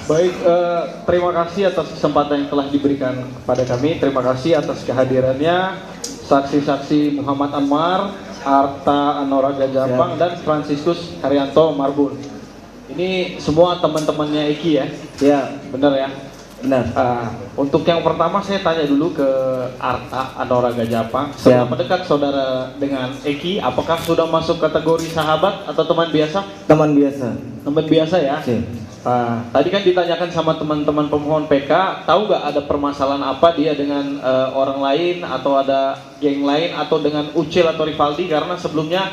Baik, terima kasih atas kesempatan yang telah diberikan kepada kami. Terima kasih atas kehadirannya saksi-saksi Muhammad Anwar, Arta Anora Gajapang, dan Franciscus Haryanto Marbun. Ini semua teman-temannya Eki ya? Ya, benar ya? benar. Untuk yang pertama saya tanya dulu ke Arta Anora Gajapang. Seberapa dekat saudara dengan Eki? Apakah sudah masuk kategori sahabat atau teman biasa? Teman biasa. Teman biasa ya? Ya. Tadi kan ditanyakan sama teman-teman pemohon PK, tahu nggak ada permasalahan apa dia dengan orang lain atau ada geng lain atau dengan Ucil atau Rivaldi, karena sebelumnya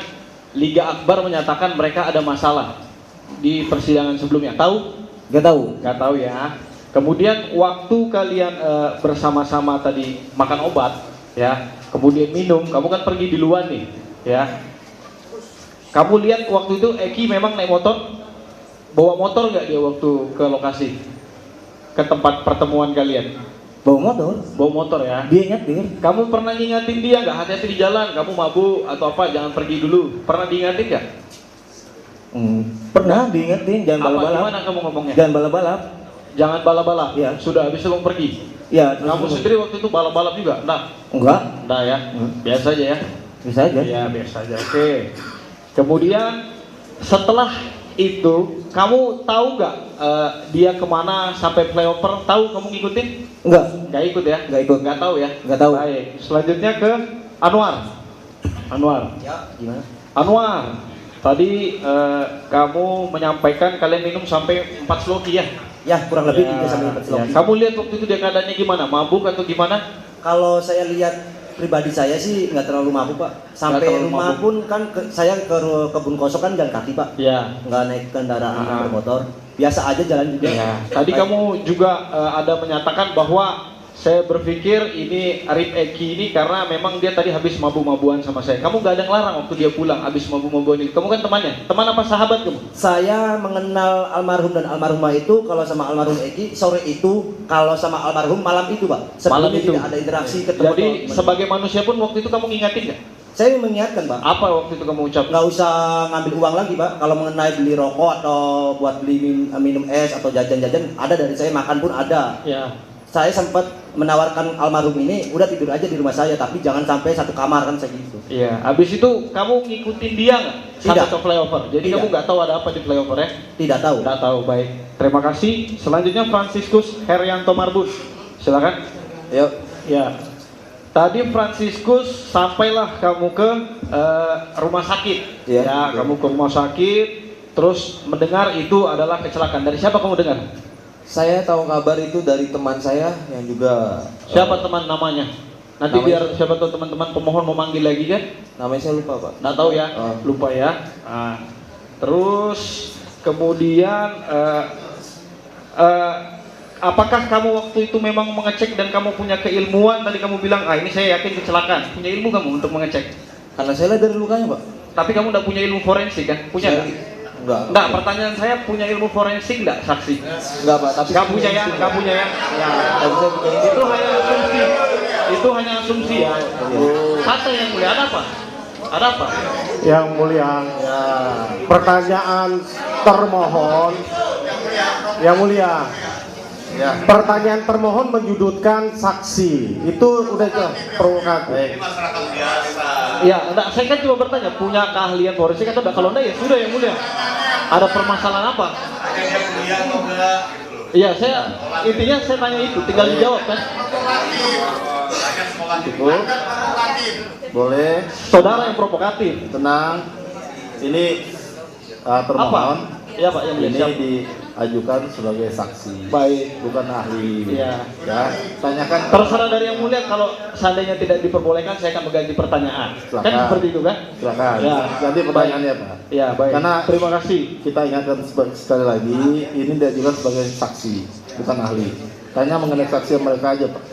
Liga Akbar menyatakan mereka ada masalah di persidangan sebelumnya. Tahu? Gak tahu. Nggak tahu ya. Kemudian waktu kalian bersama-sama tadi makan obat, ya, kemudian minum, kamu kan pergi di luar nih, ya. Kamu lihat waktu itu Eki memang naik motor? Bawa motor nggak dia waktu ke lokasi, ke tempat pertemuan kalian? Bawa motor. Bawa motor ya. Dia nyetir. Kamu pernah ngingatin dia nggak, hati-hati di jalan, kamu mabuk atau apa, jangan pergi dulu? Pernah diingatin nggak? Pernah diingetin, jangan balap-balap. Gimana kamu ngomongnya? Jangan balap-balap. Jangan balap-balap. Ya. Sudah habis itu kamu pergi. Ya. Kamu sendiri waktu itu balap-balap juga? Enggak. Enggak ya. Biasa aja ya. Bisa aja. Ya biasa aja. Oke. Kemudian setelah itu kamu tahu nggak dia kemana sampai flyover? Tahu, kamu ngikutin? Enggak. Nggak ikut ya? Nggak ikut. Nggak tahu ya? Nggak tahu. Baik. Selanjutnya ke Anwar. Anwar. Ya, gimana? Anwar. Tadi kamu menyampaikan kalian minum sampai 4 sloki ya? Ya, kurang lebih Ya, 3 sampai 4 ya. sloki. Kamu lihat waktu itu dia keadaannya gimana? Mabuk atau gimana? Kalau saya lihat pribadi saya sih nggak terlalu mabuk, Pak. Sampai terlalu rumah mabuk. pun kan saya ke kebun kosong kan jalan kaki, Pak. Ya. Nggak naik kendaraan bermotor. Biasa aja jalan juga. Ya. Tadi kamu juga ada menyatakan bahwa saya berpikir ini Arif Eki ini karena memang dia tadi habis mabu-mabuan sama saya. Kamu nggak ada ngelarang waktu dia pulang habis mabu-mabuan itu. Kamu kan temannya. Teman apa sahabat kamu? Saya mengenal almarhum dan almarhumah itu kalau sama almarhum Eki sore itu, kalau sama almarhum malam itu, Pak. Sebelumnya Malam itu. tidak ada interaksi ketemu. Jadi sebagai manusia pun waktu itu kamu ngingatin nggak? Saya mengingatkan, Pak. Apa waktu itu kamu ucap? Nggak usah ngambil uang lagi, Pak. Kalau mengenai beli rokok atau buat beli minum es atau jajan-jajan, ada dari saya, makan pun ada. Ya. Saya sempat menawarkan almarhum ini, udah tidur aja di rumah saya, tapi jangan sampai satu kamar kan segitu. Iya. Habis itu kamu ngikutin dia nggak? Sampai Tidak. ke flyover. Jadi Tidak. kamu nggak tahu ada apa di flyover ya? Tidak tahu. Nggak tahu. Baik. Terima kasih. Selanjutnya Franciscus Haryanto Marbun. Silakan. Yuk. Ya. Tadi Franciscus sampailah kamu ke rumah sakit. Iya. Ya, kamu ke rumah sakit, terus mendengar itu adalah kecelakaan. Dari siapa kamu dengar? Saya tahu kabar itu dari teman saya yang juga. Siapa teman namanya? Nanti Namanya- biar siapa tahu teman-teman pemohon mau manggil lagi kan? Namanya saya lupa, Pak. Nggak tahu ya, Oh. lupa ya. Nah, terus kemudian apakah kamu waktu itu memang mengecek dan kamu punya keilmuan? Tadi kamu bilang, ini saya yakin kecelakaan. Punya ilmu kamu untuk mengecek? Karena saya lihat dari lukanya, Pak. Tapi kamu nggak punya ilmu forensik kan? Punya Saya- nggak? Enggak. Enggak, pertanyaan saya punya ilmu forensik nggak, saksi? Enggak, Pak. Tapi Nggak punya ya, nggak punya ya. Ya, Tapi saya punya ini. itu hanya asumsi. Itu hanya asumsi ya. Santai yang mulia, ada apa? Ada apa? Yang mulia, Ya. pertanyaan termohon. Yang mulia, Ya. pertanyaan termohon menyudutkan saksi. Itu udah itu provokatif. Baik. Ya, enggak, saya kan cuma bertanya, punya keahlian forensik atau enggak? Kalau enggak ya sudah yang mulia. Ada permasalahan apa? Iya, saya intinya saya tanya itu, tinggal dijawab kan. Cukup. Boleh. Saudara yang provokatif. Tenang. Ini termohon. Iya Pak, yang mulia. Ini Siap. diajukan sebagai saksi. Baik. Bukan ahli. Iya. Ya. Tanyakan. Terserah dari yang mulia, kalau seandainya tidak diperbolehkan saya akan mengganti pertanyaan. Silakan. Kan seperti itu kan? Silakan. Ya. Ganti pertanyaannya, Pak. Ya, baik. Karena Terima kasih. kita ingatkan sekali lagi, ini diajukan sebagai saksi, bukan ahli. Tanya mengenai saksi mereka aja, Pak.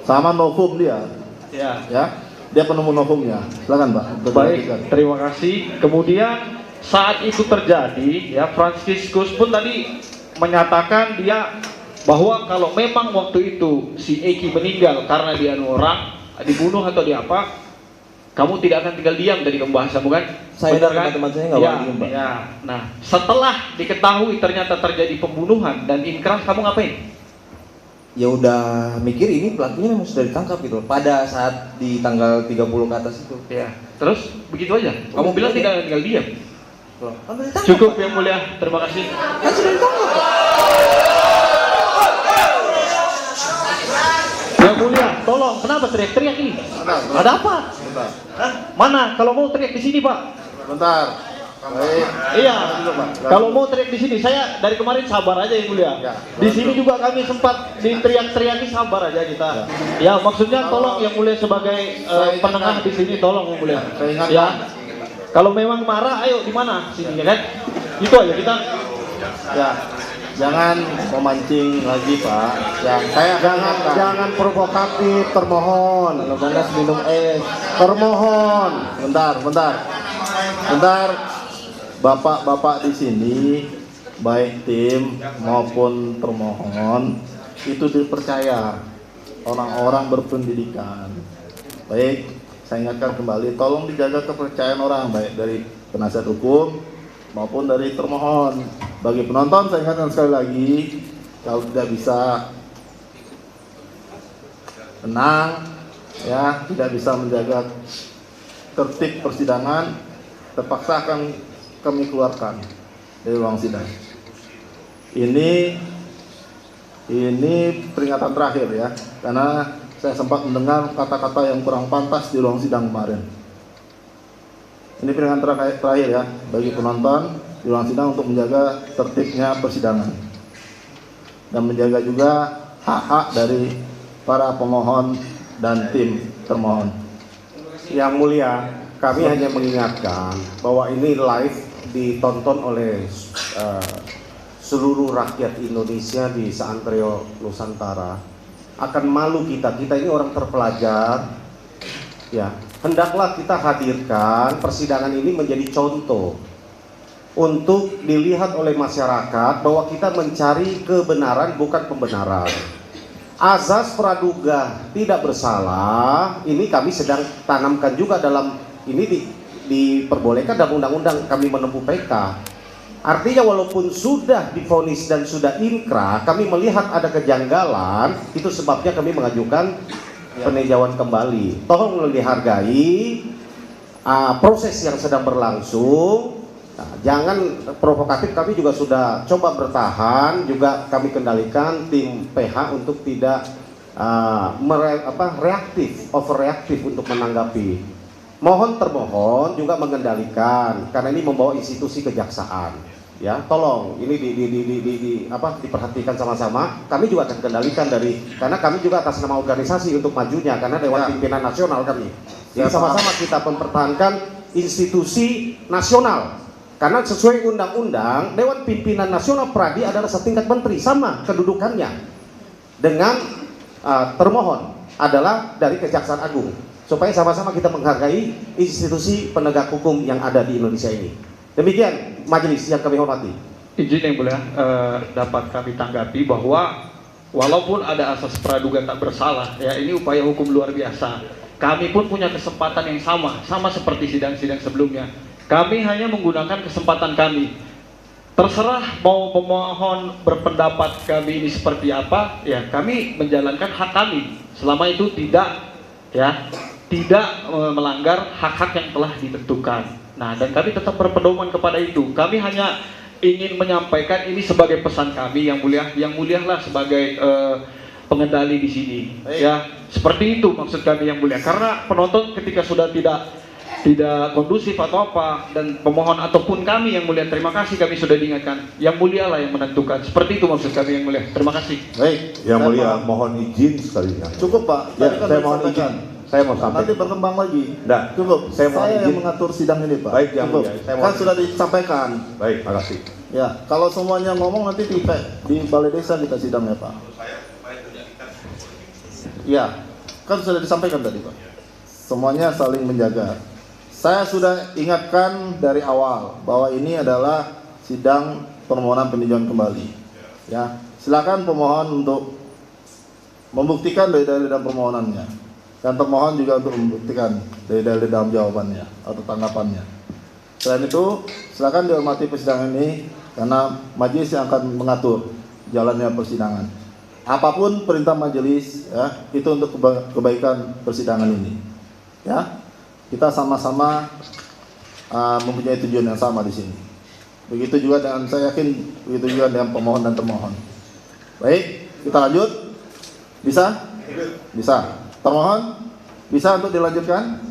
Sama novum dia, Ya. ya. Dia penemu novumnya. Silakan, Pak. Baik, terima kasih. Kemudian saat itu terjadi, ya, Franciscus pun tadi menyatakan dia bahwa kalau memang waktu itu si Eki meninggal karena dia orang dibunuh atau di apa, Kamu tidak akan tinggal diam dari pembahasanmu kan? Saya Benar dan teman-teman saya nggak boleh diem, Pak. Ya. Nah, setelah diketahui ternyata terjadi pembunuhan dan inkrah, kamu ngapain? Ya udah mikir ini pelakunya memang sudah ditangkap gitu pada saat di tanggal 30 ke atas itu. Ya. Terus begitu aja. Kamu bilang tidak akan tinggal diam. Loh, kan sudah ditangkap, Cukup Pak. yang mulia. Terima kasih. Kan sudah ditangkap, Pak. Yang mulia, tolong. Kenapa teriak-teriak ini? Ada apa? Bentar. Hah? Mana? Kalau mau teriak di sini, Pak. Bentar. Baik. Iya. Dulu, Pak. Kalau mau teriak di sini, saya dari kemarin sabar aja yang mulia. Ya. Di sini juga kami sempat diteriak-teriaki, sabar aja kita. Ya, maksudnya tolong yang mulia sebagai Saya penengah ingatkan. di sini, tolong yang mulia. Saya ingatkan. Ya. Kalau memang marah, ayo di mana? Sini ya kan? Itu aja kita. Ya, jangan memancing lagi Pak. Yang saya ingatkan. Jangan provokatif, termohon. Kalau panas minum es. Termohon. Bentar. Bapak-bapak di sini, baik tim maupun termohon, itu dipercaya orang-orang berpendidikan. Baik, saya ingatkan kembali, tolong dijaga kepercayaan orang, baik dari penasihat hukum maupun dari termohon. Bagi penonton, saya ingatkan sekali lagi, kalau tidak bisa tenang, ya, tidak bisa menjaga tertib persidangan, terpaksa akan kami keluarkan dari ruang sidang. Ini peringatan terakhir ya, karena saya sempat mendengar kata-kata yang kurang pantas di ruang sidang kemarin. Ini peringatan terakhir ya bagi penonton di ruang sidang untuk menjaga tertibnya persidangan dan menjaga juga hak-hak dari para pemohon dan tim termohon. Yang mulia, kami hanya mengingatkan bahwa ini live ditonton oleh seluruh rakyat Indonesia di seantero Nusantara. Akan malu kita ini orang terpelajar. Ya, hendaklah kita hadirkan persidangan ini menjadi contoh untuk dilihat oleh masyarakat bahwa kita mencari kebenaran bukan pembenaran. Azas praduga tidak bersalah ini kami sedang tanamkan juga dalam ini diperbolehkan dalam undang-undang kami menempuh PK. Artinya walaupun sudah divonis dan sudah inkrah, kami melihat ada kejanggalan, itu sebabnya kami mengajukan peninjauan kembali. Tolong dihargai proses yang sedang berlangsung. Nah, jangan provokatif, kami juga sudah coba bertahan, juga kami kendalikan tim PH untuk tidak reaktif, overreaktif untuk menanggapi. Mohon termohon juga mengendalikan karena ini membawa institusi kejaksaan. Ya, tolong ini diperhatikan sama-sama. Kami juga akan kendalikan karena kami juga atas nama organisasi untuk majunya karena Dewan Pimpinan Nasional kami. Jadi sama-sama kita mempertahankan institusi nasional. Karena sesuai undang-undang Dewan Pimpinan Nasional Pradi adalah setingkat menteri, sama kedudukannya dengan termohon adalah dari Kejaksaan Agung. Supaya sama-sama kita menghargai institusi penegak hukum yang ada di Indonesia ini. Demikian majelis yang kami hormati. Izin yang mulia, dapat kami tanggapi bahwa walaupun ada asas praduga tak bersalah, ya ini upaya hukum luar biasa. Kami pun punya kesempatan yang sama seperti sidang-sidang sebelumnya. Kami hanya menggunakan kesempatan kami. Terserah mau pemohon berpendapat kami ini seperti apa, ya kami menjalankan hak kami. Selama itu tidak melanggar hak-hak yang telah ditentukan. Nah, dan kami tetap berpedoman kepada itu. Kami hanya ingin menyampaikan ini sebagai pesan kami yang mulialah sebagai pengendali di sini. Ya, seperti itu maksud kami yang mulia. Karena penonton ketika sudah tidak kondusif atau apa, dan pemohon ataupun kami yang mulia, terima kasih kami sudah diingatkan. Yang mulialah yang menentukan. Seperti itu maksud kami yang mulia. Terima kasih. Baik, Yang mulia, mohon izin sekali. cukup Pak. Ya, Tadi kan saya mohon disampaikan. izin. Saya mau Nanti sampaikan. berkembang lagi. Nggak, Cukup. saya mohon yang izin. mengatur sidang ini Pak. Baik, yang Cukup. mulia. Saya Kan mohon- sudah disampaikan. Baik, makasih. Ya, kalau semuanya ngomong nanti di balai desa kita sidang ya Pak. Ya, kan sudah disampaikan tadi Pak. Semuanya saling menjaga. Saya sudah ingatkan dari awal bahwa ini adalah sidang permohonan peninjauan kembali. Ya, silakan pemohon untuk membuktikan dari dan permohonannya. dan termohon juga untuk membuktikan dari dalam jawabannya atau tanggapannya. Selain itu, silakan dihormati persidangan ini karena majelis yang akan mengatur jalannya persidangan. Apapun perintah majelis, ya, itu untuk kebaikan persidangan ini. Ya, kita sama-sama mempunyai tujuan yang sama di sini. Begitu juga dengan, saya yakin begitu juga dengan pemohon dan termohon. Baik, kita lanjut. Bisa? Bisa. Termohon, bisa untuk dilanjutkan?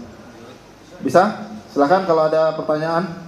Bisa? Silakan kalau ada pertanyaan.